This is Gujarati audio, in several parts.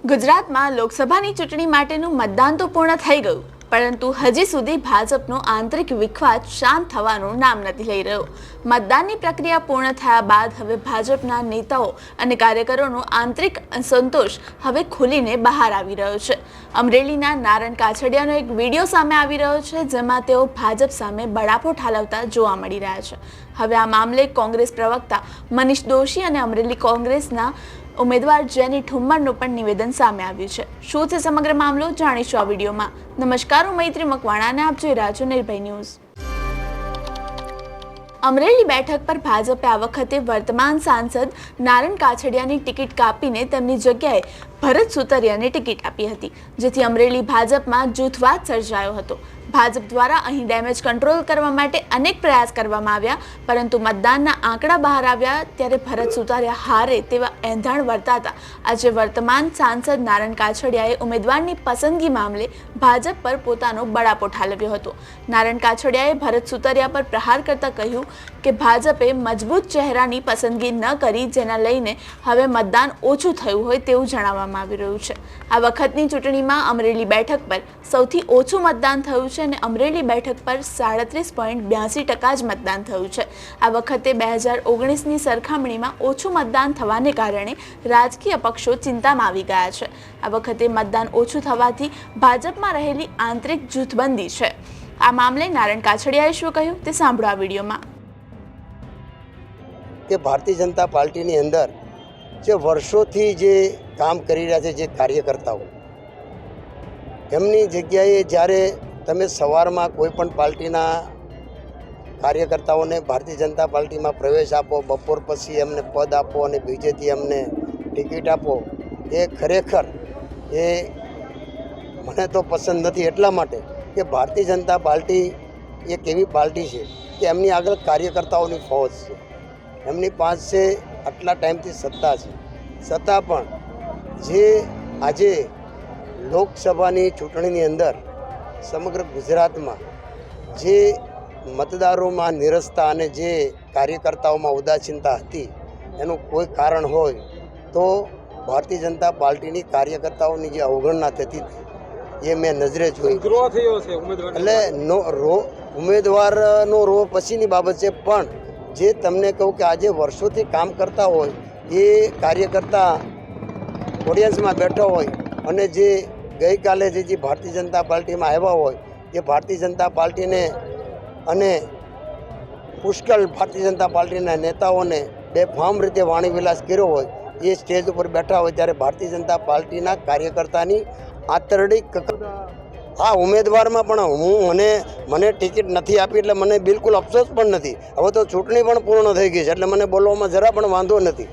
ગુજરાતમાં લોકસભાની ચૂંટણી માટેનું મતદાન તો પૂર્ણ થઈ ગયું, પરંતુ હજી સુધી ભાજપનો આંતરિક વિખવાદ શાંત થવાનું નામ નથી લઈ રહ્યો। મતદાનની પ્રક્રિયા પૂર્ણ થયા બાદ હવે ભાજપના નેતાઓ અને કાર્યકરોનો આંતરિક અસંતોષ હવે ખુલીને બહાર આવી રહ્યો છે। અમરેલીના નારણ કાછડિયાનો એક વિડીયો સામે આવી રહ્યો છે, જેમાં તેઓ ભાજપ સામે બળાપો ઠાલવતા જોવા મળી રહ્યા છે। હવે આ મામલે કોંગ્રેસ પ્રવક્તા મનીષ દોશી અને અમરેલી કોંગ્રેસના ઉમેદવાર જેની ઠુમ્મરનું પણ નિવેદન સામે આવ્યું છે। શું છે સમગ્ર મામલો, જાણીશું આ વિડીયોમાં। નમસ્કાર, હું મૈત્રી મકવાણા અને આપ જોઈ રહ્યા છો નિર્ભય ન્યૂઝ। અમરેલી બેઠક પર ભાજપે આ વખતે વર્તમાન સાંસદ નારણ કાછડિયાની ટિકિટ કાપીને તેમની જગ્યાએ ભરત સુતરિયાને ટિકિટ આપી હતી, જેથી અમરેલી ભાજપમાં જૂથવાદ સર્જાયો હતો। ભાજપ દ્વારા અહીં ડેમેજ કંટ્રોલ કરવા માટે અનેક પ્રયાસ કરવામાં આવ્યા, પરંતુ મતદાનના આંકડા બહાર આવ્યા ત્યારે ભરત સુતરિયા હારે તેવા એંધાણ વર્તાતા આજે વર્તમાન સાંસદ નારણ કાછડિયાએ ઉમેદવારની પસંદગી મામલે ભાજપ પર પોતાનો બળાપો ઠાલવ્યો હતો। નારણ કાછડિયાએ ભરત સુતરિયા પર પ્રહાર કરતા કહ્યું કે ભાજપે મજબૂત ચહેરાની પસંદગી ન કરી, જેના લઈને હવે મતદાન ઓછું થયું હોય તેવું જણાવવામાં આવી રહ્યું છે। આ વખતની ચૂંટણીમાં અમરેલી બેઠક પર સૌથી ઓછું મતદાન થયું છે અને અમરેલી બેઠક પર 37.82% જ મતદાન થયું છે। આ વખતે 2019ની સરખામણીમાં ઓછું મતદાન થવાને કારણે રાજકીય પક્ષો ચિંતામાં આવી ગયા છે। આ વખતે મતદાન ઓછું થવાથી ભાજપમાં રહેલી આંતરિક જૂથબંધી છે। આ મામલે નારણ કાછડિયાએ શું કહ્યું તે સાંભળો આ વિડીયોમાં। કે ભારતીય જનતા પાર્ટીની અંદર જે વર્ષોથી જે કામ કરી રહ્યા છે જે કાર્યકર્તાઓ, એમની જગ્યાએ જ્યારે તમે સવારમાં કોઈ પણ પાર્ટીના કાર્યકર્તાઓને ભારતીય જનતા પાર્ટીમાં પ્રવેશ આપો, બપોર પછી એમને પદ આપો અને બીજેથી એમને ટિકિટ આપો, એ ખરેખર એ મને તો પસંદ નથી। એટલા માટે કે ભારતીય જનતા પાર્ટી એક એવી પાર્ટી છે કે એમની આગળ કાર્યકર્તાઓની ફૌજ છે, એમની પાસે આટલા ટાઈમથી સત્તા છે, છતાં પણ જે આજે લોકસભાની ચૂંટણીની અંદર સમગ્ર ગુજરાતમાં જે મતદારોમાં નિરસતા અને જે કાર્યકર્તાઓમાં ઉદાસીનતા હતી, એનું કોઈ કારણ હોય તો ભારતીય જનતા પાર્ટીની કાર્યકર્તાઓની જે અવગણના થતી હતી એ મેં નજરે જોઈ। એટલે ઉમેદવારનો રો પછીની બાબત છે, પણ જે તમને કહું કે આજે વર્ષોથી કામ કરતા હોય એ કાર્યકર્તા ઓડિયન્સમાં બેઠો હોય અને જે ગઈકાલે જે ભારતીય જનતા પાર્ટીમાં આવ્યા હોય એ ભારતીય જનતા પાર્ટીને અને પુષ્કળ ભારતીય જનતા પાર્ટીના નેતાઓને બેફામ રીતે વાણીવિલાસ કર્યો હોય, એ સ્ટેજ ઉપર બેઠા હોય ત્યારે ભારતીય જનતા પાર્ટીના કાર્યકર્તાની આંતરડી આ ઉમેદવારમાં પણ મને ટિકિટ નથી આપી એટલે મને બિલકુલ અફસોસ પણ નથી। હવે તો ચૂંટણી પણ પૂર્ણ થઈ ગઈ છે એટલે મને બોલવામાં જરા પણ વાંધો નથી,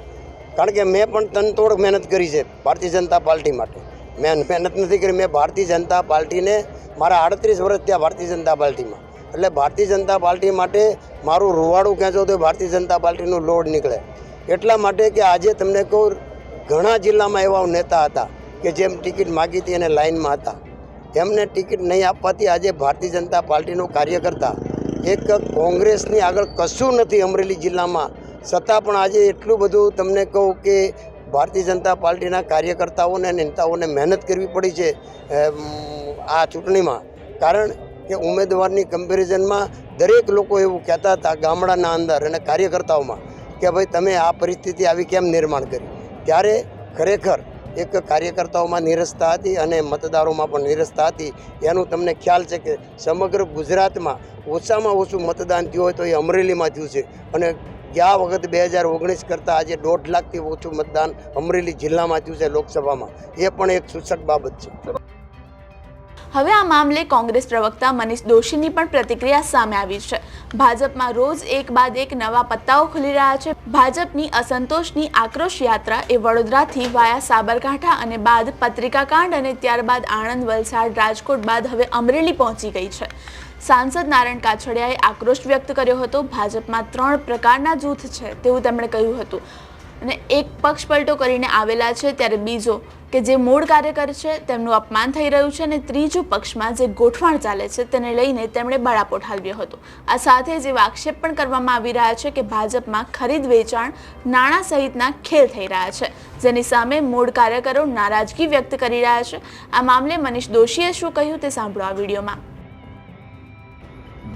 કારણ કે મેં પણ તનતોડ મહેનત કરી છે ભારતીય જનતા પાર્ટી માટે। મેં મહેનત નથી કરી, મેં ભારતીય જનતા પાર્ટીને મારા 38 વર્ષ થયા ભારતીય જનતા પાર્ટીમાં, એટલે ભારતીય જનતા પાર્ટી માટે મારું રૂવાડું ખેંચો તો ભારતીય જનતા પાર્ટીનું લોડ નીકળે। એટલા માટે કે આજે તમને કહું, ઘણા જિલ્લામાં એવા નેતા હતા કે જેમ ટિકિટ માગી હતી અને લાઇનમાં હતા, એમને ટિકિટ નહીં આપવાથી આજે ભારતીય જનતા પાર્ટીનો કાર્યકર્તા એક કોંગ્રેસની આગળ કશું નથી અમરેલી જિલ્લામાં, છતાં પણ આજે એટલું બધું તમને કહું કે ભારતીય જનતા પાર્ટીના કાર્યકર્તાઓને અને નેતાઓને મહેનત કરવી પડી છે આ ચૂંટણીમાં। કારણ કે ઉમેદવારની કમ્પેરિઝનમાં દરેક લોકો એવું કહેતા હતા ગામડાના અંદર અને કાર્યકર્તાઓમાં કે ભાઈ તમે આ પરિસ્થિતિ આવી કેમ નિર્માણ કરી, ત્યારે ખરેખર એક કાર્યકર્તાઓમાં નિરસતા હતી અને મતદારોમાં પણ નિરસતા હતી। એનું તમને ખ્યાલ છે કે સમગ્ર ગુજરાતમાં ઓછામાં ઓછું મતદાન થયું હોય તો એ અમરેલીમાં થયું છે, અને ગયા વખત 2019 કરતાં આજે 1.5 લાખથી ઓછું મતદાન અમરેલી જિલ્લામાં થયું છે લોકસભામાં, એ પણ એક સૂચક બાબત છે। હવે આ મામલે કોંગ્રેસ પ્રવક્તા મનીષ દોશીની પણ પ્રતિક્રિયા સામે આવી છે। ભાજપમાં રોજ એક બાદ એક નવા પત્તાઓ ખુલી રહ્યા છે। ભાજપની અસંતોષની આક્રોશ યાત્રા એ વડોદરાથી વાયા સાબરકાંઠા અને બાદ પત્રિકાકાંડ અને ત્યારબાદ આણંદ, વલસાડ, રાજકોટ બાદ હવે અમરેલી પહોંચી ગઈ છે। સાંસદ નારણ કાછડિયાએ આક્રોશ વ્યક્ત કર્યો હતો। ભાજપમાં 3 પ્રકારના જૂથ છે તેવું તેમણે કહ્યું હતું। અને એક પક્ષ પલટો કરીને આવેલા છે ત્યારે બીજો કે જે મૂળ કાર્યકર છે તેમનું અપમાન થઈ રહ્યું છે અને ત્રીજું પક્ષમાં જે ગોઠવણ ચાલે છે તેને લઈને તેમણે બળાપો ઠાલવ્યો હતો। આ સાથે જ એવા આક્ષેપ પણ કરવામાં આવી રહ્યા છે કે ભાજપમાં ખરીદ વેચાણ નાણાં સહિતના ખેલ થઈ રહ્યા છે, જેની સામે મૂળ કાર્યકરો નારાજગી વ્યક્ત કરી રહ્યા છે। આ મામલે મનીષ દોશીએ શું કહ્યું તે સાંભળો આ વિડીયોમાં।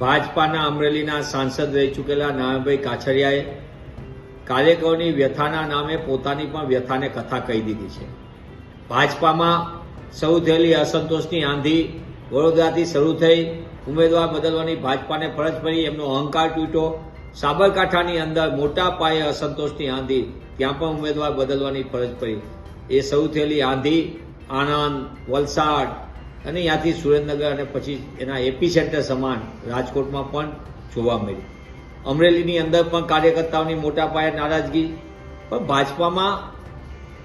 ભાજપાના અમરેલીના સાંસદ રહી ચૂકેલા નારાયણભાઈ કાછડિયાએ કાર્યકરોની વ્યથાના નામે પોતાની પણ વ્યથાને કથા કહી દીધી છે। ભાજપામાં શરૂ થયેલી અસંતોષની આંધી વડોદરાથી શરૂ થઈ, ઉમેદવાર બદલવાની ભાજપાને ફરજ પડી, એમનો અહંકાર તૂટ્યો। સાબરકાંઠાની અંદર મોટા પાયે અસંતોષની આંધી, ત્યાં પણ ઉમેદવાર બદલવાની ફરજ પડી। એ શરૂ થયેલી આંધી આણંદ, વલસાડ અને ત્યાંથી સુરેન્દ્રનગર અને પછી એના એપી સેન્ટર સમાન રાજકોટમાં પણ જોવા મળી। અમરેલીની અંદર પણ કાર્યકર્તાઓની મોટા પાયે નારાજગી, પણ ભાજપામાં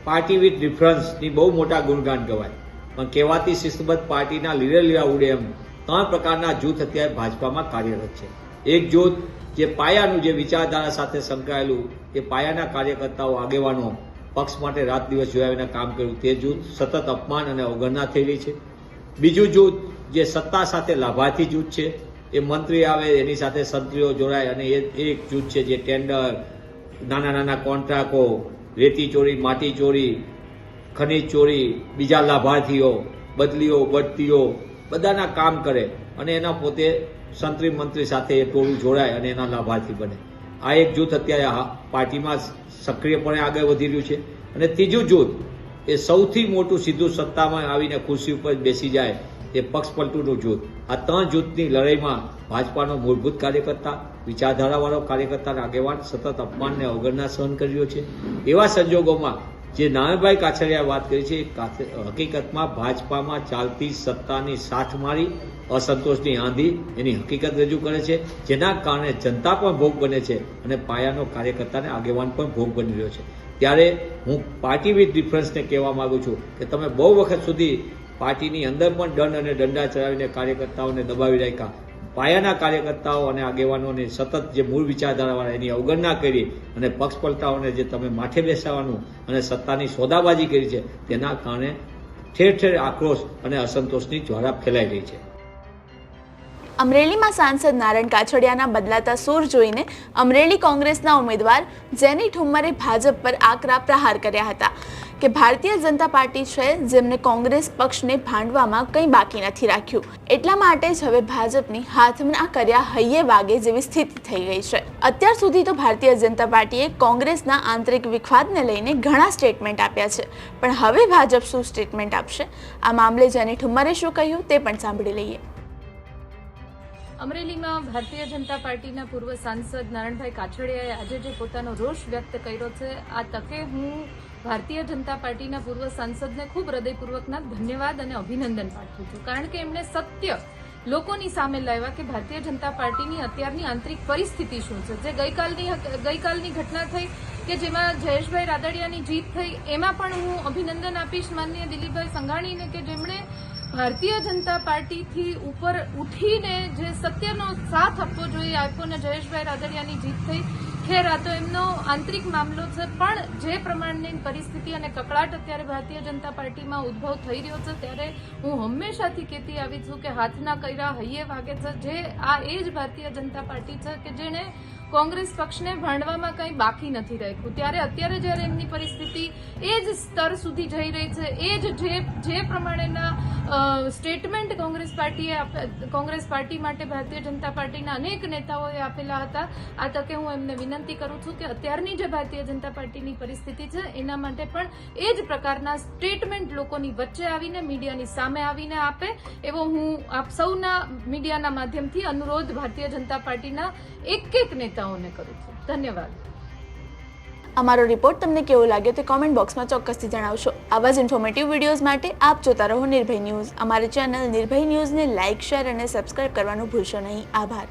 પાર્ટી વિથ ડિફરન્સની બહુ મોટા ગુણગાન ગવાય, પણ કહેવાતી શિસ્તબદ્ધ પાર્ટીના લીરા ઉડે એમ 3 પ્રકારના જૂથ અત્યારે ભાજપામાં કાર્યરત છે। એક જૂથ જે પાયાનું, જે વિચારધારા સાથે સંકળાયેલું, એ પાયાના કાર્યકર્તાઓ, આગેવાનો, પક્ષ માટે રાત દિવસ જોયા વિના કામ કર્યું, તે જૂથ સતત અપમાન અને અવગણના થઈ રહી છે। બીજું જૂથ જે સત્તા સાથે લાભાર્થી જૂથ છે, એ મંત્રી આવે એની સાથે સંત્રીઓ જોડાય, અને એ એક જૂથ છે જે ટેન્ડર, નાના નાના કોન્ટ્રાક્ટો, રેતી ચોરી, માટી ચોરી, ખનીજ ચોરી, બીજા લાભાર્થીઓ, બદલીઓ, બઢતીઓ, બધાના કામ કરે અને એના પોતે સંત્રી મંત્રી સાથે એ ટોળું જોડાય અને એના લાભાર્થી બને। આ એક જૂથ અત્યારે પાર્ટીમાં સક્રિયપણે આગળ વધી રહ્યું છે। અને ત્રીજું જૂથ એ સૌથી મોટું, સીધું સત્તામાં આવીને ખુરશી ઉપર બેસી જાય, એ પક્ષ પલટુનું જૂથ। આ 3 જૂથની લડાઈમાં ભાજપાનો મૂળભૂત કાર્યકર્તા, વિચારધારાવાળો કાર્યકર્તા અને આગેવાન સતત અપમાનને અવગણના સહન કરી રહ્યો છે। એવા સંજોગોમાં જે નારાયણભાઈ કાછડિયાએ વાત કરી છે, એ હકીકતમાં ભાજપામાં ચાલતી સત્તાની સાઠ મારી, અસંતોષની આંધી, એની હકીકત રજૂ કરે છે, જેના કારણે જનતા પણ ભોગ બને છે અને પાયાનો કાર્યકર્તાને આગેવાન પણ ભોગ બની રહ્યો છે। ત્યારે હું પાર્ટી વિથ ડિફરન્સને કહેવા માંગુ છું કે તમે બહુ વખત સુધી પાર્ટીની અંદર પણ દંડ અને દંડા ચલાવીને કાર્યકર્તાઓને દબાવી રાખ્યા, પાયાના કાર્યકર્તાઓ અને આગેવાનોને સતત જે મૂળ વિચારધારાવાળા એની અવગણના કરી અને પક્ષ પલટાઓને જે તમે માથે બેસાડવાનું અને સત્તાની સોદાબાજી કરી છે, તેના કારણે ઠેર ઠેર આક્રોશ અને અસંતોષની જ્વાળા ફેલાઈ રહી છે। અમરેલીમાં સાંસદ નારણ કાછડિયાના બદલાતા સૂર જોઈને અમરેલી કોંગ્રેસના ઉમેદવાર જેની ઠુમ્મરે ભાજપ પર આકરા પ્રહાર કર્યા હતા કે ભારતીય જનતા પાર્ટી છે જેમને કોંગ્રેસ પક્ષને ભાંડવામાં કંઈ બાકી નથી રાખ્યું, એટલા માટે જ હવે ભાજપની હાથમાં કર્યા હૈયે વાગે જેવી સ્થિતિ થઈ ગઈ છે। અત્યાર સુધી તો ભારતીય જનતા પાર્ટીએ કોંગ્રેસના આંતરિક વિખવાદને લઈને ઘણા સ્ટેટમેન્ટ આપ્યા છે, પણ હવે ભાજપ શું સ્ટેટમેન્ટ આપશે? આ મામલે જેની ઠુમ્મરે શું કહ્યું તે પણ સાંભળી લઈએ। અમરેલીમાં ભારતીય જનતા પાર્ટીના પૂર્વ સાંસદ નારણભાઈ કાછડિયાએ આજે જે પોતાનો રોષ વ્યક્ત કર્યો છે, આ તકે હું ભારતીય જનતા પાર્ટીના પૂર્વ સાંસદને ખૂબ હૃદયપૂર્વકના ધન્યવાદ અને અભિનંદન પાઠવું છું, કારણ કે એમણે સત્ય લોકોની સામે લાવ્યા કે ભારતીય જનતા પાર્ટીની અત્યારની આંતરિક પરિસ્થિતિ શું છે। જે ગઈકાલની ઘટના થઈ કે જેમાં જયેશભાઈ રાદડિયાની જીત થઈ, એમાં પણ હું અભિનંદન આપીશ માનનીય દિલીપભાઈ સંઘાણીને કે જેમણે ભારતીય જનતા પાર્ટીથી ઉપર ઉઠીને જે સત્યનો સાથ આપવો જોઈએ આપ્યો ને જયેશભાઈ રાદડિયાની જીત થઈ। ખેર આ તો એમનો આંતરિક મામલો છે, પણ જે પ્રમાણની પરિસ્થિતિ અને કકળાટ અત્યારે ભારતીય જનતા પાર્ટીમાં ઉદ્ભવ થઈ રહ્યો છે, ત્યારે હું હંમેશાથી કહેતી આવી છું કે હાથના કર્યા હૈયે વાગે છે। જે આ એ જ ભારતીય જનતા પાર્ટી છે કે જેણે કોંગ્રેસ પક્ષને ભાંડવામાં કંઈ બાકી નથી રાખ્યું, ત્યારે અત્યારે જ્યારે એમની પરિસ્થિતિ એ જ સ્તર સુધી જઈ રહી છે, એ જ જે પ્રમાણેના સ્ટેટમેન્ટ કોંગ્રેસ પાર્ટી માટે ભારતીય જનતા પાર્ટીના અનેક નેતાઓએ આપેલા હતા, આ તકે હું એમને વિનંતી કરું છું કે અત્યારની જે ભારતીય જનતા પાર્ટીની પરિસ્થિતિ છે એના માટે પણ એ જ પ્રકારના સ્ટેટમેન્ટ લોકોની વચ્ચે આવીને, મીડિયાની સામે આવીને આપે, એવો હું આપ સૌના મીડિયાના માધ્યમથી અનુરોધ ભારતીય જનતા પાર્ટીના એક નેતાઓને કરું છું। ધન્યવાદ। અમારો રિપોર્ટ તમને કેવો લાગ્યો તે કોમેન્ટ બોક્સમાં ચોક્કસથી જણાવશો। આવા જ ઇન્ફોર્મેટિવ વિડીયોઝ માટે આપ જોતા રહો નિર્ભય ન્યૂઝ। અમારી ચેનલ નિર્ભય ન્યૂઝને લાઇક, શેર અને સબસ્ક્રાઇબ કરવાનું ભૂલશો નહીં। આભાર।